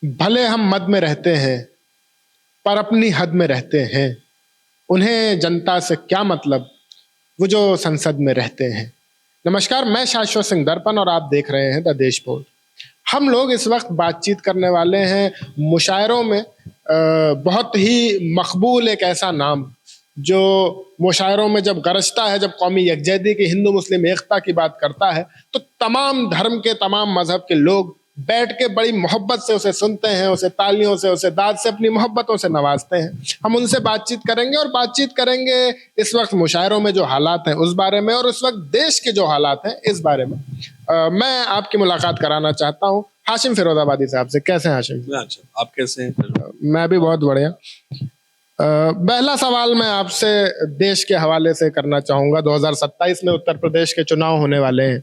भले हम मद में रहते हैं पर अपनी हद में रहते हैं। उन्हें जनता से क्या मतलब, वो जो संसद में रहते हैं। नमस्कार, मैं शाश्वत सिंह दर्पण और आप देख रहे हैं द देश पोस्ट। हम लोग इस वक्त बातचीत करने वाले हैं मुशायरों में बहुत ही मकबूल एक ऐसा नाम जो मुशायरों में जब गरजता है, जब कौमी यकजहती की, हिंदू मुस्लिम एकता की बात करता है, तो तमाम धर्म के, तमाम मजहब के लोग बैठ के बड़ी मोहब्बत से उसे सुनते हैं, उसे तालियों से, उसे दाद से, अपनी मोहब्बतों से नवाजते हैं। हम उनसे बातचीत करेंगे और बातचीत करेंगे इस वक्त मुशायरों में जो हालात हैं उस बारे में, और उस वक्त देश के जो हालात हैं इस बारे में। मैं आपकी मुलाकात कराना चाहता हूँ हाशिम फिरोजाबादी साहब से। कैसे हैं हाशिम? अच्छा, आप कैसे हैं? मैं भी बहुत बढ़िया। पहला सवाल मैं आपसे देश के हवाले से करना चाहूंगा। 2027 में उत्तर प्रदेश के चुनाव होने वाले हैं।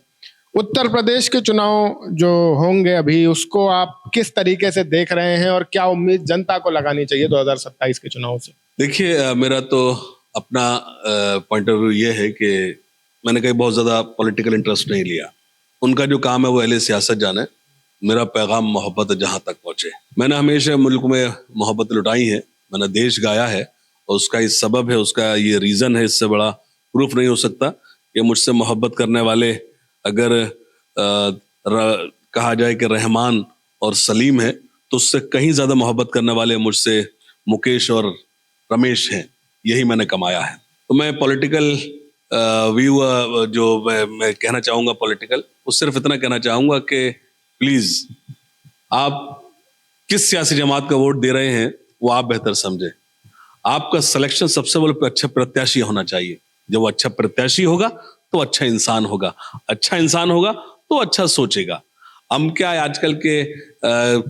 उत्तर प्रदेश के चुनाव जो होंगे अभी, उसको आप किस तरीके से देख रहे हैं और क्या उम्मीद जनता को लगानी चाहिए 2027 के चुनाव से? देखिए, मेरा तो अपना पॉइंट ऑफ व्यू ये है कि मैंने कहीं बहुत ज्यादा पॉलिटिकल इंटरेस्ट नहीं लिया। उनका जो काम है वो अहले सियासत जाने। मेरा पैगाम मोहब्बत जहां तक पहुंचे। मैंने हमेशा मुल्क में मोहब्बत लुटाई है, मैंने देश गाया है, और उसका ये सबब है, उसका ये रीजन है। इससे बड़ा प्रूफ नहीं हो सकता कि मुझसे मोहब्बत करने वाले अगर कहा जाए कि रहमान और सलीम है, तो उससे कहीं ज्यादा मोहब्बत करने वाले मुझसे मुकेश और रमेश हैं। यही मैंने कमाया है। तो मैं पॉलिटिकल व्यू जो मैं कहना चाहूंगा पॉलिटिकल, वो सिर्फ इतना कहना चाहूंगा कि प्लीज आप किस सियासी जमात का वोट दे रहे हैं वो आप बेहतर समझे। आपका सिलेक्शन सबसे पहले अच्छा प्रत्याशी होना चाहिए। जब वो अच्छा प्रत्याशी होगा तो अच्छा इंसान होगा, अच्छा इंसान होगा तो अच्छा सोचेगा। हम क्या है, आजकल के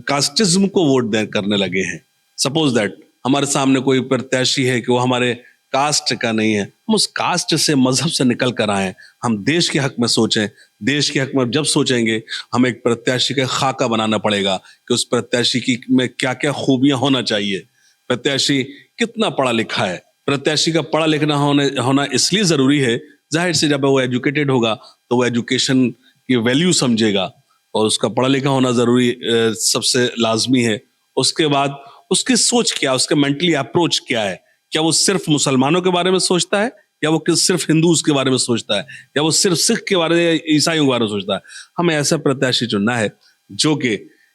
कास्टिज्म को वोट करने लगे हैं। सपोज दैट हमारे सामने कोई प्रत्याशी है कि वो हमारे कास्ट का नहीं है, हम उस कास्ट से, मजहब से निकल कर आए, हम देश के हक में सोचें। देश के हक में जब सोचेंगे, हमें एक प्रत्याशी का खाका बनाना पड़ेगा कि उस प्रत्याशी की में क्या क्या खूबियां होना चाहिए, प्रत्याशी कितना पढ़ा लिखा है। प्रत्याशी का पढ़ा लिखना होना इसलिए जरूरी है, जाहिर से जब वो एजुकेटेड होगा तो वो एजुकेशन की वैल्यू समझेगा, और उसका पढ़ा लिखा होना जरूरी सबसे लाजमी है। उसके बाद उसकी सोच क्या, उसका मेंटली अप्रोच क्या है। क्या वो सिर्फ मुसलमानों के बारे में सोचता है, या वो सिर्फ हिंदूज के बारे में सोचता है, या वो सिर्फ सिख के बारे में, ईसाइयों के बारे में सोचता है। हमें ऐसा प्रत्याशी चुनना है जो कि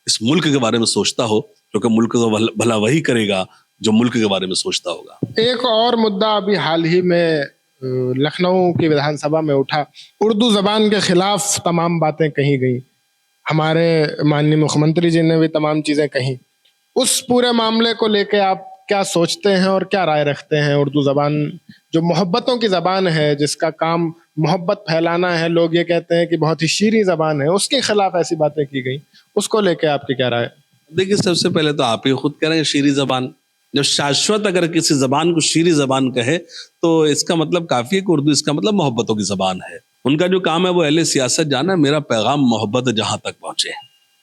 इस मुल्क के बारे में सोचता हो, क्योंकि मुल्क का भला वही करेगा जो मुल्क के बारे में सोचता होगा। एक और मुद्दा अभी हाल ही में लखनऊ की विधानसभा में उठा। उर्दू जबान के खिलाफ तमाम बातें कही गई। हमारे माननीय मुख्यमंत्री जी ने भी तमाम चीजें कही। उस पूरे मामले को लेके आप क्या सोचते हैं और क्या राय रखते हैं? उर्दू जबान जो मोहब्बतों की जबान है, जिसका काम मोहब्बत फैलाना है, लोग ये कहते हैं कि बहुत ही शीरी जबान है, उसके खिलाफ ऐसी बातें की गई, उसको लेके आपकी क्या राय? देखिए, सबसे पहले तो आप ही खुद कह रहे हैं शीरी जबान। जब शाश्वत अगर किसी जबान को शीरी जबान कहे तो इसका मतलब काफी है कि उर्दू इसका मतलब मोहब्बतों की जबान है। उनका जो काम है वो अहले सियासत जाना। मेरा पैगाम मोहब्बत जहां तक पहुंचे।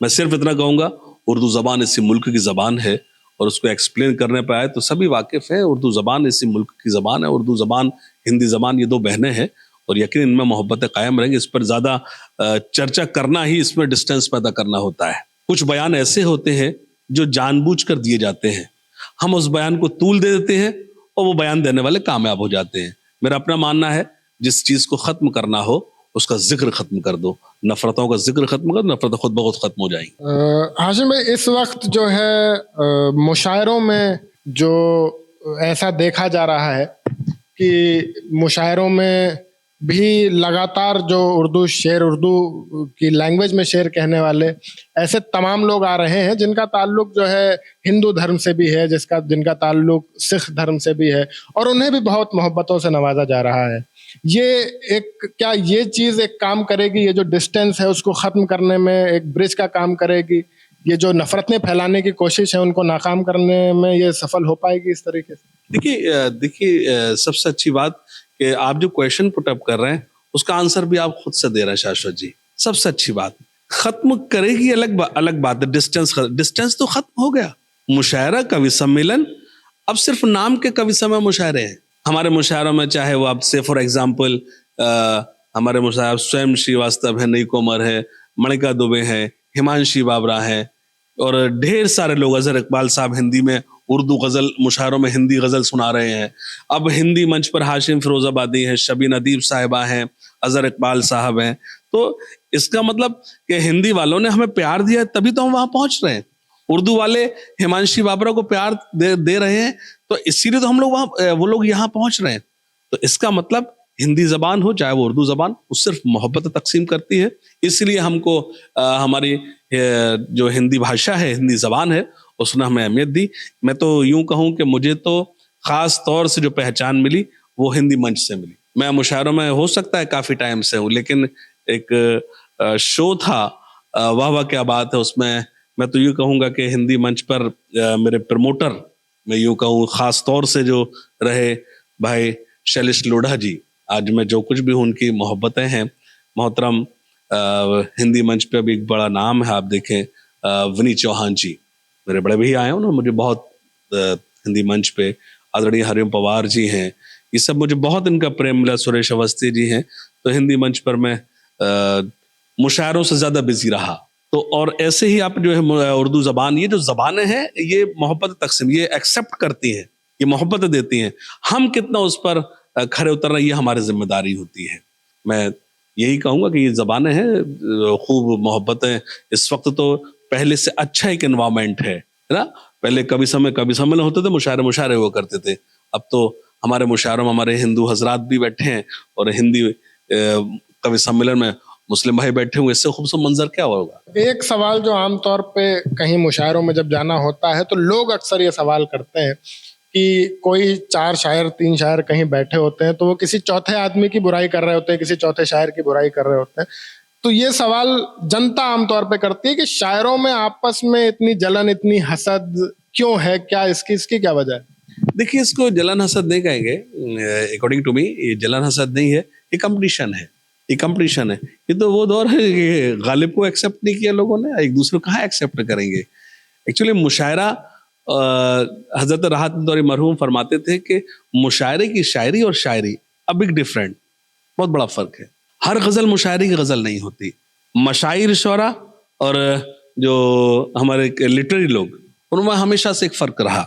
मैं सिर्फ इतना कहूंगा, उर्दू जबान इसी मुल्क की जबान है, और उसको एक्सप्लेन करने पर आए तो सभी वाकिफ हैं। उर्दू जबान इसी मुल्क की जबान है। उर्दू जबान, हिंदी जबान, ये दो बहनें हैं, और यकीन इनमें मोहब्बतें कायम रहेंगी। इस पर ज्यादा चर्चा करना ही इसमें डिस्टेंस पैदा करना होता है। कुछ बयान ऐसे होते हैं जो जानबूझकर दिए जाते हैं, हम उस बयान को तूल दे देते हैं और वो बयान देने वाले कामयाब हो जाते हैं। मेरा अपना मानना है, जिस चीज को खत्म करना हो उसका जिक्र खत्म कर दो, नफरतों का जिक्र खत्म कर दो, नफरत खुद ब खुद खत्म हो जाएंगी। हाशिम भाई, इस वक्त जो है मुशायरों में जो ऐसा देखा जा रहा है कि मुशायरों में भी लगातार जो उर्दू शेर, उर्दू की लैंग्वेज में शेर कहने वाले ऐसे तमाम लोग आ रहे हैं जिनका ताल्लुक जो है हिंदू धर्म से भी है, जिनका ताल्लुक सिख धर्म से भी है, और उन्हें भी बहुत मोहब्बतों से नवाजा जा रहा है। क्या ये चीज एक काम करेगी? ये जो डिस्टेंस है उसको खत्म करने में एक ब्रिज का काम करेगी? ये जो नफरतें फैलाने की कोशिश है उनको नाकाम करने में ये सफल हो पाएगी इस तरीके से? देखिए, सबसे अच्छी बात कि आप जो क्वेश्चन पुट अप कर रहे हैं उसका आंसर भी आप खुद से दे रहे हैं शाश्वत जी। सबसे अच्छी बात, खत्म करेगी अलग बात है। डिस्टेंस तो खत्म हो गया। मुशायरा, कवि सम्मेलन, अब सिर्फ नाम के कवि सम्मेलन मुशायरे हैं। हमारे मुशायरों में चाहे वो आप से फॉर एग्जाम्पल हमारे मुशायर स्वयं श्रीवास्तव है, नई कोमर है, मणिका दुबे है, हिमांशी बाबरा है, और ढेर सारे लोग, अजहर इकबाल साहब हिंदी में उर्दू गजल मुशायरों में हिंदी गजल सुना रहे हैं। अब हिंदी मंच पर हाशिम फिरोजाबादी हैं, शबीन अदीब साहिबा हैं, अजहर इकबाल साहब हैं। तो इसका मतलब कि हिंदी वालों ने हमें प्यार दिया तभी तो हम वहां पहुंच रहे हैं। उर्दू वाले हिमांशी बाबरा को प्यार दे रहे हैं, तो इसीलिए तो हम लोग वहां, वो लोग यहाँ पहुंच रहे हैं। तो इसका मतलब हिंदी जबान हो चाहे वो उर्दू जबान, वो सिर्फ मोहब्बत तकसीम करती है। इसलिए हमको हमारी जो हिंदी भाषा है, हिंदी जबान है, उसने हमें अहमियत दी। मैं तो यूं कहूं कि मुझे तो खास तौर से जो पहचान मिली वो हिंदी मंच से मिली। मैं मुशायरों में हो सकता है काफी टाइम से हूँ, लेकिन एक शो था वाह वाह क्या बात है, उसमें मैं तो यूं कहूंगा कि हिंदी मंच पर मेरे प्रमोटर, मैं यूं कहूँ खास तौर से जो रहे भाई शैलेश लोढ़ा जी, आज मैं जो कुछ भी हूँ उनकी मोहब्बतें हैं। मोहतरम हिंदी मंच पे अभी एक बड़ा नाम है, आप देखें विनीत चौहान जी, मेरे बड़े भैया आए हैं, उन्होंने मुझे बहुत हिंदी मंच पे, आदरणीय हरिओम पवार जी हैं, ये सब मुझे बहुत इनका प्रेम मिला, सुरेश अवस्थी जी हैं। तो हिंदी मंच पर मैं मुशायरों से ज्यादा बिजी रहा। तो और ऐसे ही आप जो है उर्दू जबान, ये जो जबानें हैं ये मोहब्बत तकसीम, ये एक्सेप्ट करती हैं, ये मोहब्बत देती हैं। हम कितना उस पर खरे उतरना, ये हमारी जिम्मेदारी होती है। मैं यही कहूंगा कि ये जबानें हैं, खूब मोहब्बतें। इस वक्त तो पहले से अच्छा एक एनवायरमेंट है ना। पहले कभी सम्मेलन होते थे, मुशायरे हुआ करते थे। अब तो हमारे मुशायरों में हमारे हिंदू हजरात भी बैठे हैं और हिंदी कवि सम्मेलन में मुस्लिम भाई बैठे हुए, इससे खूबसूरत मंजर क्या होगा। एक सवाल जो आमतौर पे कहीं मुशायरों में जब जाना होता है तो लोग अक्सर ये सवाल करते हैं कि कोई 4 शायर 3 शायर कहीं बैठे होते हैं तो वो किसी चौथे आदमी की बुराई कर रहे होते हैं, किसी चौथे शायर की बुराई कर रहे होते हैं। तो ये सवाल जनता आमतौर पे करती है कि शायरों में आपस में इतनी जलन, इतनी हसद क्यों है, क्या इसकी क्या वजह है? देखिए, इसको जलन हसद नहीं कहेंगे, अकॉर्डिंग टू मी ये जलन हसद नहीं है, ये कंपटीशन है। ये कंपटीशन है, ये तो वो दौर है कि गालिब को एक्सेप्ट नहीं किया लोगों ने, एक दूसरे को कहाँ एक्सेप्ट करेंगे। एक्चुअली मुशायरा, हजरत राहत दौरी मरहूम फरमाते थे कि मुशायरे की शायरी और शायरी अ बिग डिफरेंट, बहुत बड़ा फर्क है। हर गजल मुशायरे की गजल नहीं होती। मशाइर शौरा और जो हमारे लिटरेरी लोग, उनमें हमेशा से एक फर्क रहा,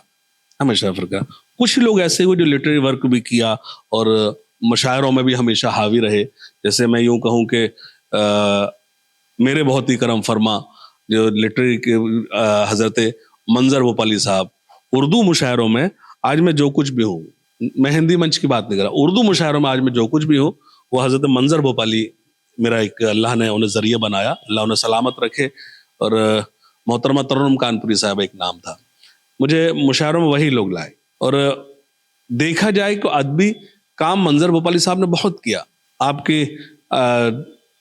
हमेशा फर्क रहा। कुछ लोग ऐसे हुए जो लिटरेरी वर्क भी किया और मुशायरों में भी हमेशा हावी रहे। जैसे मैं यूं कहूं कि मेरे बहुत ही करम फरमा जो लिटरेरी के हजरत मंजर भोपाली साहब, उर्दू मुशायरों में आज मैं जो कुछ भी हूँ, मैं हिंदी मंच की बात नहीं कर रहा, उर्दू मुशायरों में आज मैं जो कुछ भी हूँ वो हजरत मंजर भोपाली मेरा एक, अल्लाह ने उन्हें जरिया बनाया, अल्लाह उन्हें सलामत रखे। और मोहतरमा तरुण कानपुरी साहब एक नाम था, मुझे मुशायरों में वही लोग लाए। और देखा जाए तो अदबी काम मंजर भोपाली साहब ने बहुत किया। आपकी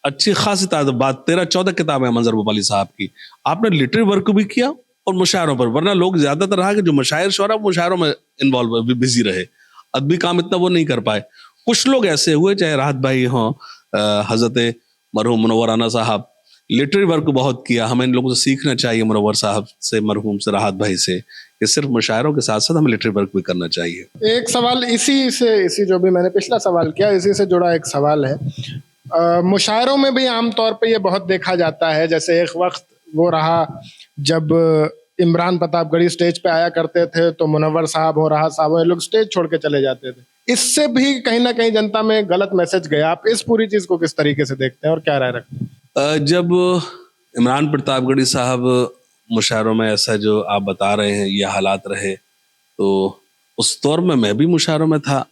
अच्छी खासी बात 13-14 किताबें हैं मंजर भोपाली साहब की। आपने लिटरेरी वर्क भी किया और मुशायरों पर, वरना लोग ज्यादातर रहा कि जो मुशायर शोरा मुशायरों में इन्वॉल्व बिजी रहे, अदबी काम इतना वो नहीं कर पाए। कुछ लोग ऐसे हुए, चाहे राहत भाई हों, हजरत मरहूम मुनव्वर राना साहब, लिटरेरी वर्क बहुत किया। हमें इन लोगों से सीखना चाहिए, मुनव्वर साहब से, मरहूम से, राहत भाई से, कि सिर्फ मुशायरों के साथ साथ हमें लिटरेरी वर्क भी करना चाहिए। एक सवाल इसी जो भी मैंने पिछला सवाल किया, इसी से जुड़ा एक सवाल है। मुशायरों में भी आमतौर पे ये बहुत देखा जाता है, जैसे एक वक्त वो रहा जब इमरान प्रतापगढ़ी स्टेज पे आया करते थे तो मुनव्वर साहब हो, राहत साहब हो, ये लोग स्टेज छोड़ के चले जाते थे। इससे भी कहीं ना कहीं जनता में गलत मैसेज गया। आप इस पूरी चीज को किस तरीके से देखते हैं और क्या राय रखते हैं? जब इमरान प्रतापगढ़ी साहब मुशायरों में ऐसा जो आप बता रहे हैं ये हालात रहे, तो उस दौर में मैं भी मुशायरों में था।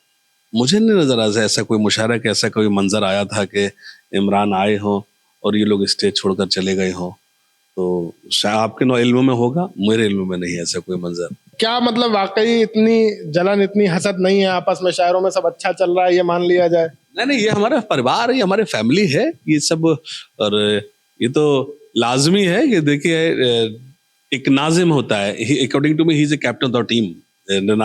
मुझे नहीं नजर आता ऐसा कोई मुशायरा कि ऐसा कोई मंजर आया था कि इमरान आए हो और ये लोग स्टेज छोड़कर चले गए हों। तो शायद आपके इल्म में होगा, मेरे इल्म में नहीं है ऐसा कोई मंजर। क्या मतलब वाकई इतनी जलन, इतनी हसद नहीं है आपस में, शायरों में सब अच्छा चल रहा है, ये मान लिया जाए? नहीं, ये हमारा परिवार है, ये हमारे फैमिली है ये सब। और ये तो लाजमी है कि देखिए एक नाजिम होता है, according to me he is a captain of the team.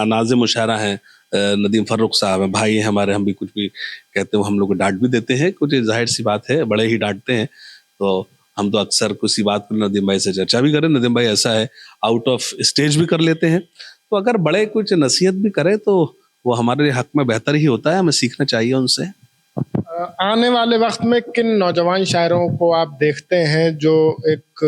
नाजिम मुशायरा है नदीम फर्रुख साहब है, भाई है हमारे, हम भी कुछ भी कहते हैं हम लोग को डांट भी देते हैं, कुछ जाहिर सी बात है, बड़े ही डांटते हैं। तो हम तो अक्सर किसी बात पर नदीम भाई से चर्चा भी करें, नदीम भाई ऐसा है आउट ऑफ स्टेज भी कर लेते हैं। तो अगर बड़े कुछ नसीहत भी करें तो वो हमारे हक में बेहतर ही होता है, हमें सीखना चाहिए उनसे। आने वाले वक्त में किन नौजवान शायरों को आप देखते हैं जो एक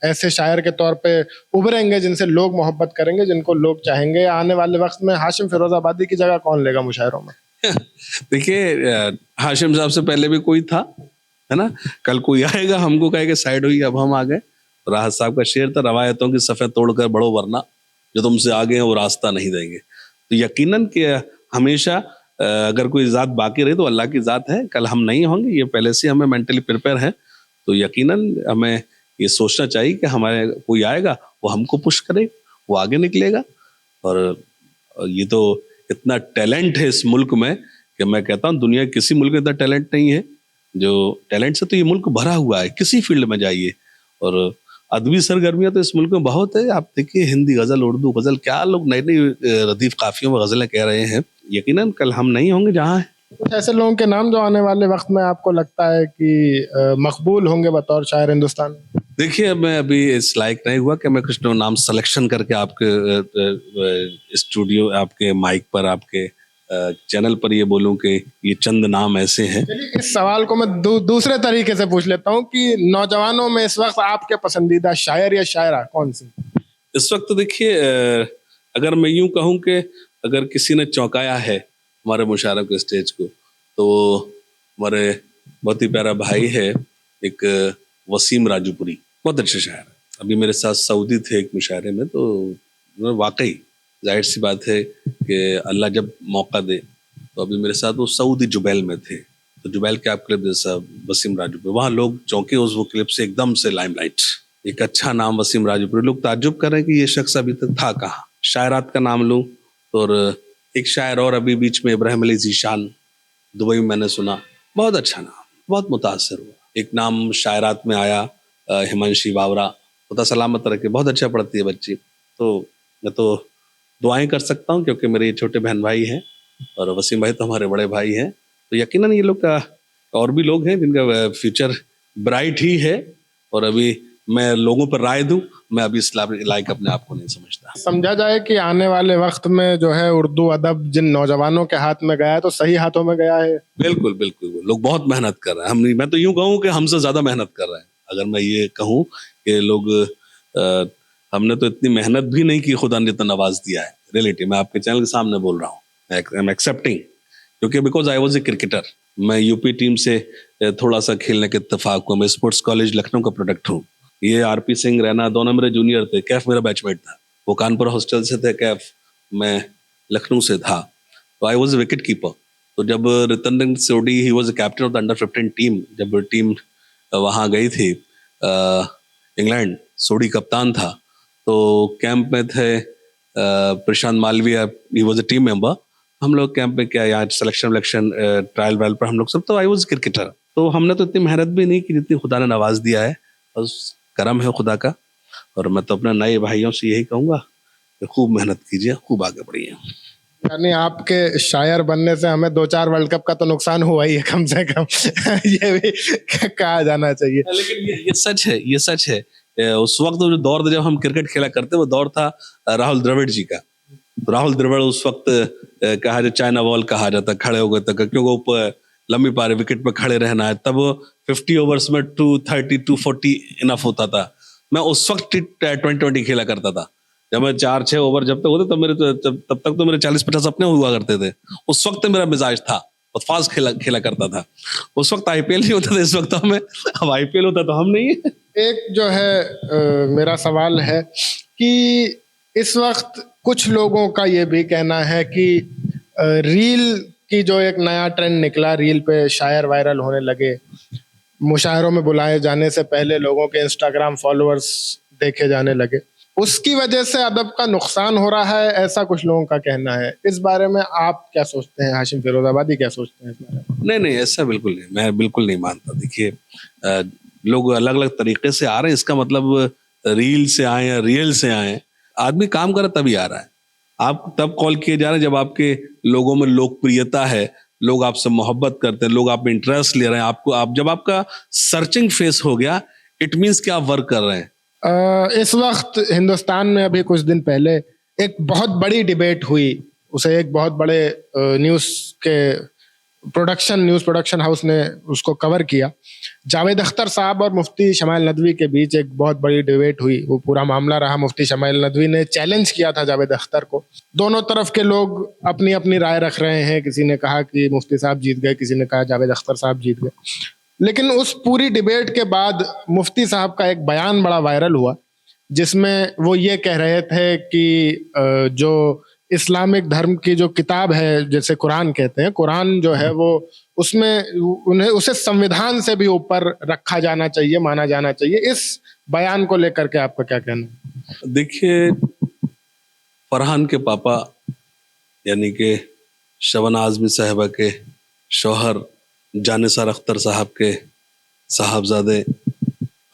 ऐसे शायर के तौर पे उभरेंगे जिनसे लोग मोहब्बत करेंगे, जिनको लोग चाहेंगे? आने वाले वक्त में हाशिम फिरोजाबादी की जगह कौन लेगा मुशायरों में? देखिए, हाशिम साहब से पहले भी कोई था, है ना? कल कोई आएगा हमको कहेगा साइड हुई, अब हम आ गए। राहत साहब का शेर था, रवायतों की सफ़े तोड़कर बढ़ो वरना जो तुमसे आगे हैं वो रास्ता नहीं देंगे। तो यकीनन कि हमेशा अगर कोई ज़ात बाकी रही तो अल्लाह की ज़ात है, कल हम नहीं होंगे, ये पहले से हमें मेंटली प्रिपेयर है। तो यकीनन हमें ये सोचना चाहिए कि हमारे कोई आएगा वो हमको पुश करे, वो आगे निकलेगा। और ये तो इतना टैलेंट है इस मुल्क में कि मैं कहता हूँ दुनिया के किसी मुल्क में इतना टैलेंट नहीं है। जो टैलेंट से तो ये मुल्क भरा हुआ है, किसी फील्ड में जाइए। और अदबी सरगर्मियां तो इस मुल्क में बहुत है। आप देखिए, हिंदी गजल, उर्दू गजल, क्या लोग नई नई रदीफ काफियों में गजलें कह रहे हैं। यकीनन कल हम नहीं होंगे जहाँ हैं। कुछ ऐसे लोगों के नाम जो आने वाले वक्त में आपको लगता है कि मकबूल होंगे बतौर शायर हिंदुस्तान? देखिए, मैं अभी इस लायक नहीं हुआ कि मैं कुछ नाम सिलेक्शन करके आपके स्टूडियो, आपके माइक पर, आपके चैनल पर ये बोलूं कि ये चंद नाम ऐसे हैं। चलिए, इस सवाल को मैं दूसरे तरीके से पूछ लेता हूँ कि नौजवानों में इस वक्त आपके पसंदीदा शायर या शायरा कौन सी? इस वक्त देखिए, अगर मैं यूं कहूं कि अगर किसी ने चौंकाया है हमारे मुशायरों के स्टेज को, तो हमारे बहुत ही प्यारा भाई है एक वसीम राजूपुरी, बहुत अच्छे शायर है। अभी मेरे साथ सऊदी थे एक मुशायरे में, तो वाकई जाहिर सी बात है कि अल्लाह जब मौका दे, तो अभी मेरे साथ वो सऊदी जुबैल में थे। तो जुबैल के आप क्लिप जैसा वसीम राजूपुरी, वहाँ लोग चौंके उस वो क्लिप से, एकदम से लाइमलाइट। एक अच्छा नाम वसीम राजूपुरी, लोग ताज्जुब कर रहे हैं कि ये शख्स अभी तक था कहाँ। शायरात का नाम लूँ और एक शायर और अभी बीच में इब्राहिम अली ज़ीशान, दुबई में मैंने सुना, बहुत अच्छा नाम, बहुत मुतासर हुआ। एक नाम शायरात में आया, हिमांशी बावरा, खुदा सलामत रखे, बहुत अच्छा पढ़ती है बच्ची। तो मैं तो दुआएं कर सकता हूँ क्योंकि मेरे ये छोटे बहन भाई हैं और वसीम भाई तो हमारे बड़े भाई हैं। तो यकीनन ये लोग का और भी लोग हैं जिनका फ्यूचर ब्राइट ही है। और अभी मैं लोगों पर राय दूं, मैं अभी इस लायक अपने आप को नहीं समझता। समझा जाए कि आने वाले वक्त में जो है उर्दू अदब जिन नौजवानों के हाथ में गया है तो सही हाथों में गया है। बिल्कुल बिल्कुल, लोग बहुत मेहनत कर रहे हैं। मैं तो यूं कहूँ कि हमसे ज्यादा मेहनत कर रहे हैं। अगर मैं ये कहूँ कि लोग हमने तो इतनी मेहनत भी नहीं की, खुदा ने इतना नवाज दिया है। रियलिटी मैं आपके चैनल के सामने बोल रहा हूँ, आई एम एक्सेप्टिंग, क्योंकि because I was a cricketer. मैं यूपी टीम से थोड़ा सा खेलने के इत्तेफाक हुआ। मैं स्पोर्ट्स कॉलेज लखनऊ का प्रोडक्ट हूँ। ये आरपी सिंह, रैना, दोनों मेरे जूनियर थे। कैफ मेरा बैचमेट था, वो कानपुर हॉस्टल से थे, कैफ मैं लखनऊ से था। तो आई वॉज विकेट कीपर। तो जब Ritan Sodhi, he was captain of the under 15 team, जब टीम वहाँ गई थी इंग्लैंड, सोडी कप्तान था। तो कैंप में थे Prashant Malviya, he was a team member. हम लोग कैंप में क्या यहाँ सिलेक्शन ट्रायल वायल पर हम लोग सब, तो आई वॉज क्रिकेटर। तो हमने तो इतनी मेहनत भी नहीं की जितनी खुदा ने नवाज दिया है, बस करम है खुदा का। और मैं तो अपने नए भाइयों से यही कहूँगा कि खूब मेहनत कीजिए, खूब आगे बढ़िए। यानी आपके शायर बनने से हमें 2-4 वर्ल्ड कप का तो नुकसान हुआ ही है कम से कम। ये भी कहा जाना चाहिए। लेकिन ये सच है, ये सच है। उस वक्त जो दौर था जब हम क्रिकेट खेला करते, वो दौर था राहुल द्रविड़ जी का। राहुल द्रविड़ उस वक्त कहा जाए चाइना वॉल कहा जाता, खड़े हो गए तक, क्योंकि ऊपर लंबी पारी विकेट पर खड़े रहना है। तब 50 ओवर्स में 230 240 इनफ होता था। मैं उस वक्त T20 खेला करता था। जब मैं 4-6 ओवर जब तक होते तब तक तो मेरे 40-50 अपने हुआ करते थे। उस वक्त मेरा मिजाज था, बहुत फास्ट खेला करता था। उस वक्त आईपीएल नहीं होता था, इस वक्त हमें, अब आईपीएल होता तो हम नहीं है। एक जो है मेरा सवाल है कि इस वक्त कुछ लोगों का ये भी कहना है कि रील की जो एक नया ट्रेंड निकला, रील पे शायर वायरल होने लगे, मुशायरों में बुलाए जाने से पहले लोगों के इंस्टाग्राम फॉलोअर्स देखे जाने लगे, उसकी वजह से अदब का नुकसान हो रहा है, ऐसा कुछ लोगों का कहना है। इस बारे में आप क्या सोचते हैं? हाशिम फिरोजाबादी क्या सोचते हैं इस बारे में? नहीं नहीं, ऐसा बिल्कुल नहीं, मैं बिल्कुल नहीं मानता। देखिए, लोग अलग अलग तरीके से आ रहे हैं, इसका मतलब रील से आए या रियल से आए। आदमी काम करे तभी आ रहा है। आप तब कॉल किए जा रहे हैं जब आपके लोगों में लोकप्रियता है, लोग आपसे मोहब्बत करते हैं, लोग आप में इंटरेस्ट ले रहे हैं। आप जब आपका सर्चिंग फेस हो गया, इट मीन्स कि आप वर्क कर रहे हैं। इस वक्त हिंदुस्तान में अभी कुछ दिन पहले एक बहुत बड़ी डिबेट हुई, उसे एक बहुत बड़े न्यूज़ के न्यूज़ प्रोडक्शन हाउस ने उसको कवर किया। जावेद अख्तर साहब और मुफ्ती शमाइल नदवी के बीच एक बहुत बड़ी डिबेट हुई, वो पूरा मामला रहा। मुफ्ती शमाइल नदवी ने चैलेंज किया था जावेद अख्तर को। दोनों तरफ के लोग अपनी अपनी राय रख रहे हैं, किसी ने कहा कि मुफ्ती साहब जीत गए, किसी ने कहा जावेद अख्तर साहब जीत गए। लेकिन उस पूरी डिबेट के बाद मुफ्ती साहब का एक बयान बड़ा वायरल हुआ, जिसमें वो ये कह रहे थे कि जो इस्लामिक धर्म की जो किताब है, जैसे कुरान कहते हैं, कुरान जो है वो उसमें उसे संविधान से भी ऊपर रखा जाना चाहिए, माना जाना चाहिए। इस बयान को लेकर के आपका क्या कहना है? देखिए, फरहान के पापा यानी कि शबाना आज़मी साहिबा के शौहर जानिसार अख्तर साहब के साहबजादे,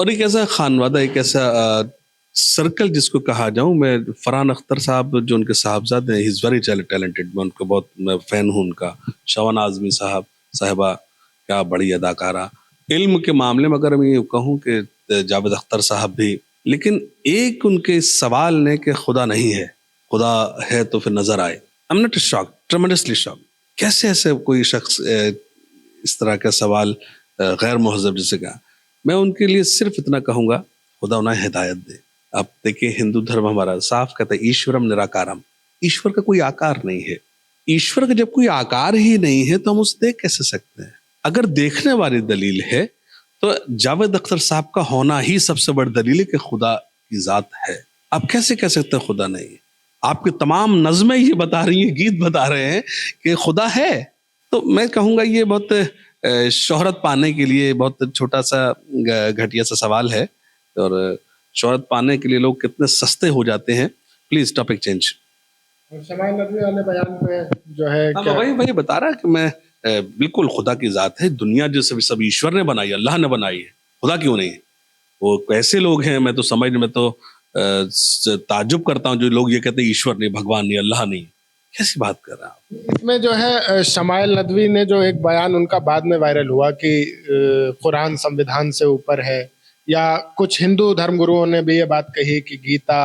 और एक ऐसा खानवादा, एक ऐसा सर्कल जिसको कहा जाऊं मैं, फरहान अख्तर साहब जो उनके साहबजादे हैं, ही इज़ वेरी टैलेंटेड, मैं उनको बहुत मैं फ़ैन हूं उनका। शबाना आज़मी साहिबा क्या बड़ी अदाकारा। इल्म के मामले में अगर मैं ये कहूँ कि जावेद अख्तर साहब भी, लेकिन एक उनके सवाल ने कि खुदा नहीं है, खुदा है तो फिर नजर आए। I am not shocked, tremendously shocked. कैसे ऐसे कोई शख्स इस तरह का सवाल गैर महज़ब जिसे कहा। मैं उनके लिए सिर्फ इतना कहूँगा, खुदा उन्हें हिदायत दे। आप देखिए, हिंदू धर्म हमारा साफ कहता है ईश्वरम निराकारम, ईश्वर का कोई आकार नहीं है। ईश्वर का जब कोई आकार ही नहीं है तो हम उसे देख कैसे सकते हैं? अगर देखने वाली दलील है तो जावेद अख्तर साहब का होना ही सबसे बड़ी दलील है कि खुदा की जात है। आप कैसे कह सकते हैं खुदा नहीं है? आपकी तमाम नज़में ये बता रही हैं, गीत बता रहे हैं कि खुदा है। तो मैं कहूँगा ये बहुत शोहरत पाने के लिए बहुत छोटा सा घटिया सा सवाल है, और शोहरत पाने के लिए लोग कितने सस्ते हो जाते हैं। Please topic change. Smile Nadvi वाले बयान पे जो है क्या वही बता रहा है कि मैं बिल्कुल खुदा की जात है। दुनिया जो सब ईश्वर ने बनाई, अल्लाह ने बनाई है, खुदा क्यों नहीं है? वो कैसे लोग हैं? मैं तो समझ में तो ताज्जुब करता हूँ जो लोग ये कहते हैं ईश्वर नहीं, भगवान नहीं, अल्लाह नहीं। कैसी बात कर रहा है? इसमें जो है शमाइल नदवी ने जो एक बयान उनका बाद में वायरल हुआ कि कुरान संविधान से ऊपर है, या कुछ हिंदू धर्मगुरुओं ने भी ये बात कही कि गीता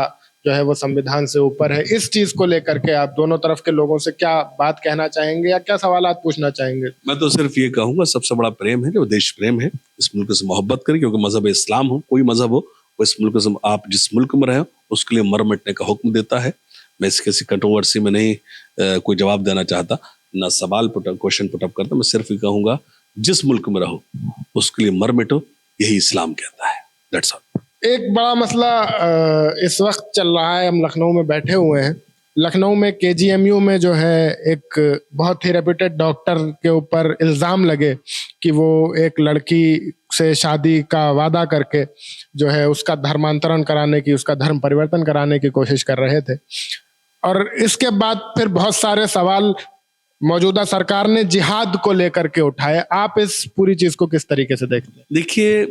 जो है वो संविधान से ऊपर है। इस चीज को लेकर के आप दोनों तरफ के लोगों से क्या बात कहना चाहेंगे या क्या सवालात पूछना चाहेंगे? मैं तो सिर्फ ये कहूंगा, सबसे बड़ा प्रेम है जो देश प्रेम है, इस मुल्क से मोहब्बत करें, क्योंकि मजहब इस्लाम हो, कोई मजहब हो, वो इस मुल्क से, आप जिस मुल्क में रहे हो उसके लिए मर मिटने का हुक्म देता है। मैं इस किसी कंट्रोवर्सी में नहीं कोई जवाब देना चाहता, ना सवाल क्वेश्चन पुटअप करता। मैं सिर्फ ये कहूंगा, जिस मुल्क में रहो उसके लिए मर मिटो, यही इस्लाम कहता है। That's all. एक बड़ा मसला इस वक्त चल रहा है, हम लखनऊ में बैठे हुए हैं। लखनऊ में केजीएमयू में जो है एक बहुत ही रेप्यूटेड डॉक्टर के ऊपर इल्ज़ाम लगे कि वो एक लड़की से शादी का वादा करके जो है उसका धर्मांतरण कराने की, उसका धर्म परिवर्तन कराने की कोशिश कर रहे थे। और इसके बाद फिर बहुत सारे सवाल मौजूदा सरकार ने जिहाद को लेकर के उठाए। आप इस पूरी चीज को किस तरीके से देखते हैं? देखिए,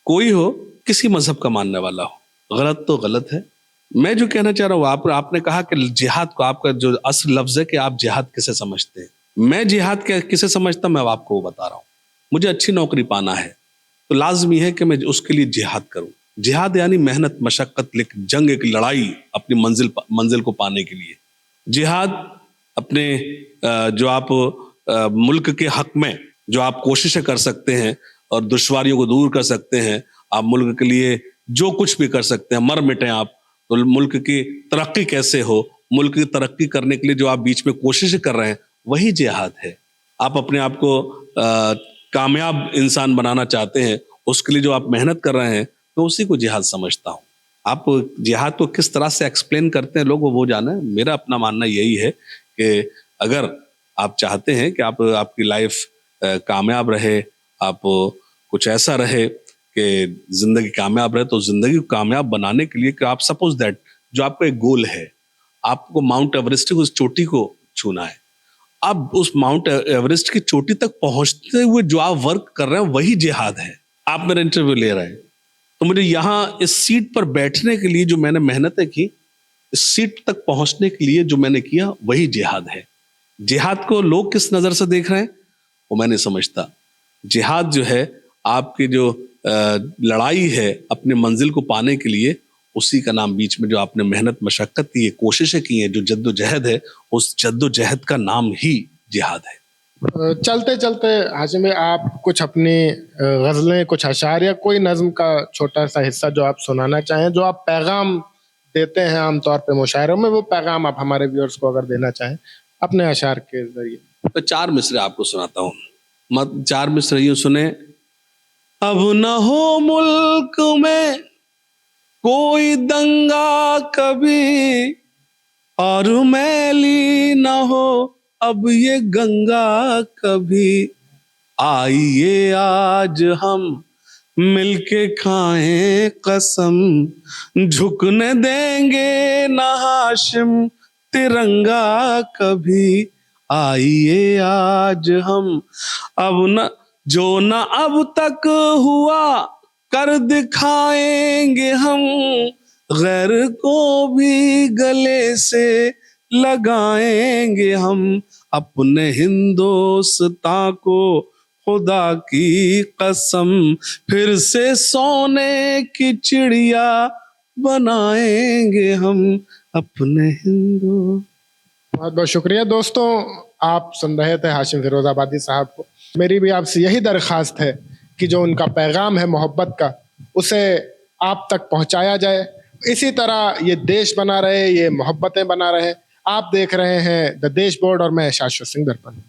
कोई हो, किसी मजहब का मानने वाला हो, गलत तो गलत है। मैं जो कहना चाह रहा हूँ, आपने कहा कि जिहाद को, आपका जो असल लफ्ज है कि आप जिहाद किसे समझते हैं, मैं जिहाद किसे समझता, मैं आपको वो बता रहा हूँ। मुझे अच्छी नौकरी पाना है तो लाजमी है कि मैं उसके लिए जिहाद करूँ। जिहाद यानी मेहनत, मशक्कत, जंग, एक लड़ाई अपनी मंजिल को पाने के लिए। जिहाद अपने जो आप मुल्क के हक में जो आप कोशिशें कर सकते हैं और दुश्वारियों को दूर कर सकते हैं, आप मुल्क के लिए जो कुछ भी कर सकते हैं, मर मिटें आप, तो मुल्क की तरक्की कैसे हो, मुल्क की तरक्की करने के लिए जो आप बीच में कोशिशें कर रहे हैं, वही जिहाद है। आप अपने आप को कामयाब इंसान बनाना चाहते हैं, उसके लिए जो आप मेहनत कर रहे हैं, तो उसी को जिहाद समझता हूँ। आप जिहाद को किस तरह से एक्सप्लेन करते हैं लोग, वो जाने। मेरा अपना मानना यही है कि अगर आप चाहते हैं कि आपकी लाइफ कामयाब रहे, आप कुछ ऐसा रहे कि जिंदगी कामयाब रहे, तो जिंदगी को कामयाब बनाने के लिए कि आप सपोज दैट जो आपका एक गोल है, आपको माउंट एवरेस्ट की उस चोटी को छूना है, अब उस माउंट एवरेस्ट की चोटी तक पहुंचते हुए जो आप वर्क कर रहे हैं वही जिहाद है। आप मेरा इंटरव्यू ले रहे हैं तो मुझे यहाँ इस सीट पर बैठने के लिए जो मैंने मेहनतें की, इस सीट तक पहुंचने के लिए जो मैंने किया, वही जिहाद है। जिहाद को लोग किस नजर से देख रहे हैं वो मैं नहीं समझता। जिहाद जो है, आपकी जो लड़ाई है अपने मंजिल को पाने के लिए, उसी का नाम, बीच में जो आपने मेहनत मशक्कत की है, कोशिशें की हैं, जो जद्दोजहद है, उस जद्दोजहद का नाम ही जिहाद है। चलते चलते हाशिम भाई, आप कुछ अपनी गजलें, कुछ अशार या कोई नज्म का छोटा सा हिस्सा जो आप सुनाना चाहें, जो आप पैगाम देते हैं आमतौर पे मुशायरों में, वो पैगाम आप हमारे व्यूअर्स को अगर देना चाहें अपने अशार के जरिए। मैं 4 मिसरे आपको सुनाता हूँ। मत 4 मिसरे यूं सुने। अब न हो मुल्क में कोई दंगा कभी, और मैली न हो अब ये गंगा कभी। आइए आज हम मिलके खाएं कसम, झुकने देंगे न हाशिम तिरंगा कभी। आइए आज हम अब न जो न अब तक हुआ कर दिखाएंगे हम, गैर को भी गले से लगाएंगे हम। अपने हिंदुस्तान को खुदा की कसम फिर से सोने की चिड़िया बनाएंगे हम, अपने हिंदू। बहुत बहुत शुक्रिया दोस्तों, आप सुन रहे थे हाशिम फिरोजाबादी साहब को। मेरी भी आपसे यही दरख्वास्त है कि जो उनका पैगाम है मोहब्बत का, उसे आप तक पहुंचाया जाए। इसी तरह ये देश बना रहे, ये मोहब्बतें बना रहे। आप देख रहे हैं द देश बोर्ड और मैं शाश्वत सिंह दर्पण।